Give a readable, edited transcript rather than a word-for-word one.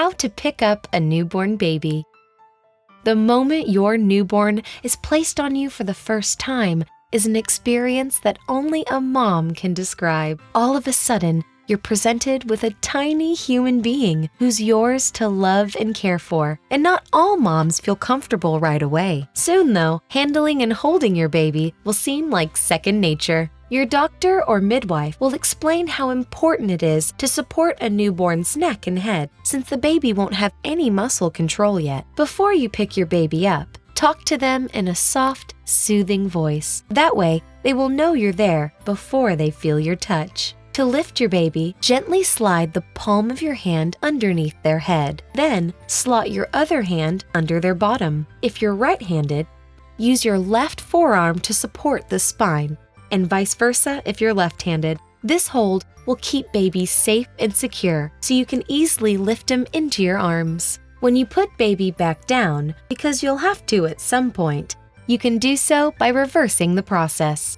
How to pick up a newborn baby. The moment your newborn is placed on you for the first time is an experience that only a mom can describe. All of a sudden, you're presented with a tiny human being who's yours to love and care for. And not all moms feel comfortable right away. Soon, though, handling and holding your baby will seem like second nature. Your doctor or midwife will explain how important it is to support a newborn's neck and head, since the baby won't have any muscle control yet. Before you pick your baby up, talk to them in a soft, soothing voice. That way, they will know you're there before they feel your touch. To lift your baby, gently slide the palm of your hand underneath their head. Then, slot your other hand under their bottom. If you're right-handed, use your left forearm to support the spine, and vice versa if you're left-handed. This hold will keep babies safe and secure, so you can easily lift them into your arms. When you put baby back down, because you'll have to at some point, you can do so by reversing the process.